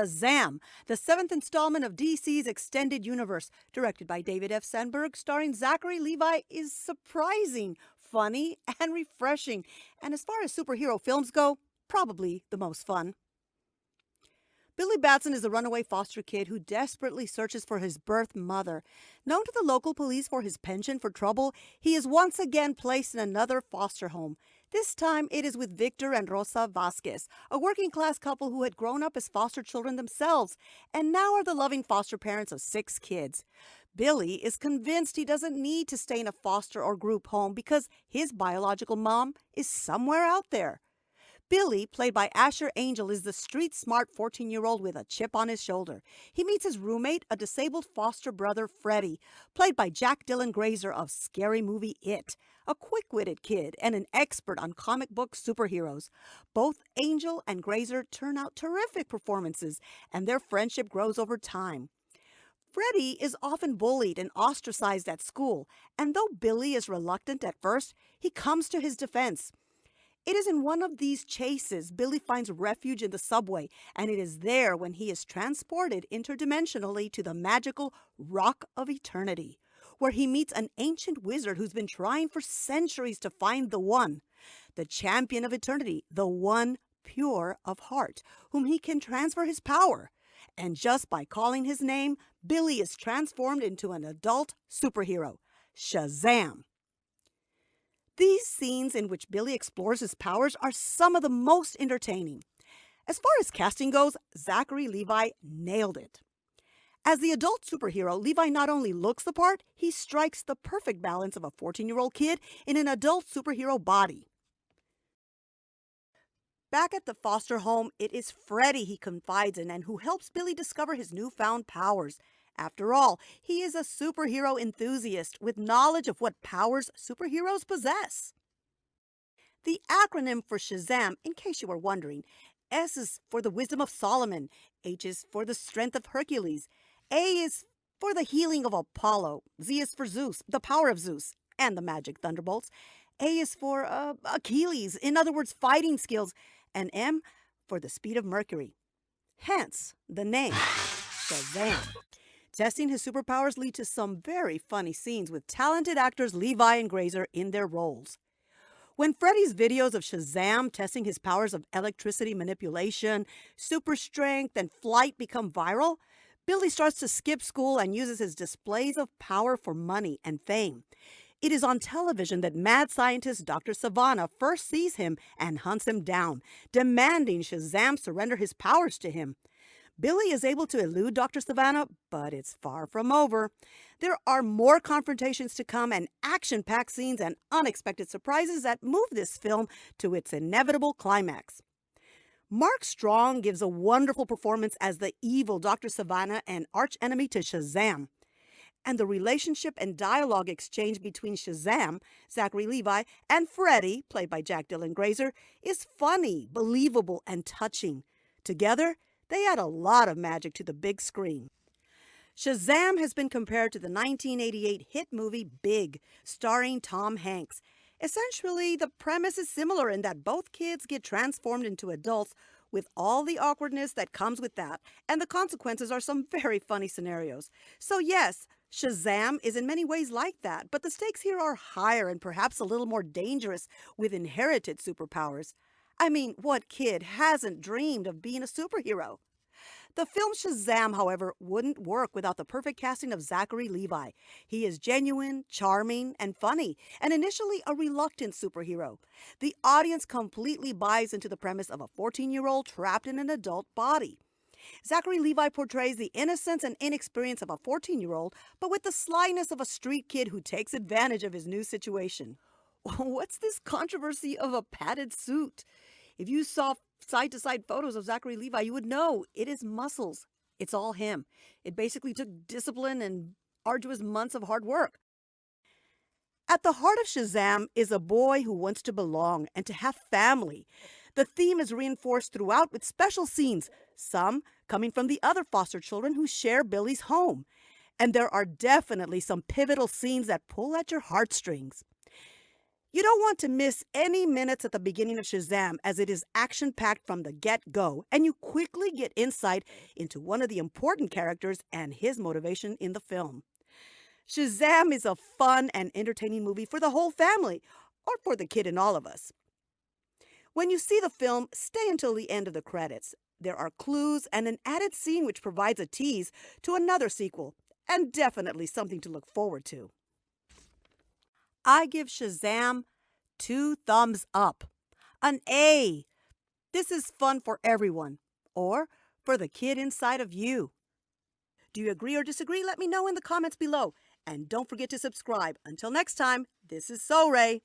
Shazam, the seventh installment of DC's Extended Universe, directed by David F. Sandberg, starring Zachary Levi, is surprising, funny, and refreshing. And as far as superhero films go, probably the most fun. Billy Batson is a runaway foster kid who desperately searches for his birth mother. Known to the local police for his penchant for trouble, he is once again placed in another foster home. This time it is with Victor and Rosa Vasquez, a working-class couple who had grown up as foster children themselves and now are the loving foster parents of 6 kids. Billy is convinced he doesn't need to stay in a foster or group home because his biological mom is somewhere out there. Billy, played by Asher Angel, is the street-smart 14-year-old with a chip on his shoulder. He meets his roommate, a disabled foster brother, Freddie, played by Jack Dylan Grazer of Scary Movie It, a quick-witted kid and an expert on comic book superheroes. Both Angel and Grazer turn out terrific performances, and their friendship grows over time. Freddie is often bullied and ostracized at school, and though Billy is reluctant at first, he comes to his defense. It is in one of these chases Billy finds refuge in the subway, and it is there when he is transported interdimensionally to the magical Rock of Eternity, where he meets an ancient wizard who's been trying for centuries to find the One, the champion of eternity, the One pure of heart, whom he can transfer his power. And just by calling his name, Billy is transformed into an adult superhero, Shazam. These scenes in which Billy explores his powers are some of the most entertaining. As far as casting goes, Zachary Levi nailed it. As the adult superhero, Levi not only looks the part, he strikes the perfect balance of a 14-year-old kid in an adult superhero body. Back at the foster home, it is Freddie he confides in and who helps Billy discover his newfound powers. After all, he is a superhero enthusiast with knowledge of what powers superheroes possess. The acronym for Shazam, in case you were wondering, S is for the wisdom of Solomon, H is for the strength of Hercules, A is for the healing of Apollo, Z is for Zeus, the power of Zeus, and the magic thunderbolts, A is for Achilles, in other words, fighting skills, and M for the speed of Mercury. Hence, the name, Shazam. Testing his superpowers lead to some very funny scenes with talented actors Levi and Grazer in their roles. When Freddie's videos of Shazam testing his powers of electricity manipulation, super strength, and flight become viral, Billy starts to skip school and uses his displays of power for money and fame. It is on television that mad scientist Dr. Sivana first sees him and hunts him down, demanding Shazam surrender his powers to him. Billy is able to elude Dr. Sivana, but it's far from over. There are more confrontations to come and action-packed scenes and unexpected surprises that move this film to its inevitable climax. Mark Strong gives a wonderful performance as the evil Dr. Sivana and archenemy to Shazam. And the relationship and dialogue exchange between Shazam, Zachary Levi, and Freddie, played by Jack Dylan Grazer, is funny, believable, and touching. Together, they add a lot of magic to the big screen. Shazam has been compared to the 1988 hit movie Big, starring Tom Hanks. Essentially, the premise is similar in that both kids get transformed into adults with all the awkwardness that comes with that, and the consequences are some very funny scenarios. So yes, Shazam is in many ways like that, but the stakes here are higher and perhaps a little more dangerous with inherited superpowers. I mean, what kid hasn't dreamed of being a superhero? The film Shazam, however, wouldn't work without the perfect casting of Zachary Levi. He is genuine, charming, and funny, and initially a reluctant superhero. The audience completely buys into the premise of a 14-year-old trapped in an adult body. Zachary Levi portrays the innocence and inexperience of a 14-year-old, but with the slyness of a street kid who takes advantage of his new situation. What's this controversy of a padded suit? If you saw side-to-side photos of Zachary Levi, you would know it is muscles. It's all him. It basically took discipline and arduous months of hard work. At the heart of Shazam is a boy who wants to belong and to have family. The theme is reinforced throughout with special scenes, some coming from the other foster children who share Billy's home. And there are definitely some pivotal scenes that pull at your heartstrings. You don't want to miss any minutes at the beginning of Shazam, as it is action packed from the get go, and you quickly get insight into one of the important characters and his motivation in the film. Shazam is a fun and entertaining movie for the whole family, or for the kid in all of us. When you see the film, stay until the end of the credits. There are clues and an added scene which provides a tease to another sequel, and definitely something to look forward to. I give Shazam 2 thumbs up. An A. This is fun for everyone, or for the kid inside of you. Do you agree or disagree? Let me know in the comments below. And don't forget to subscribe. Until next time, this is So Ray.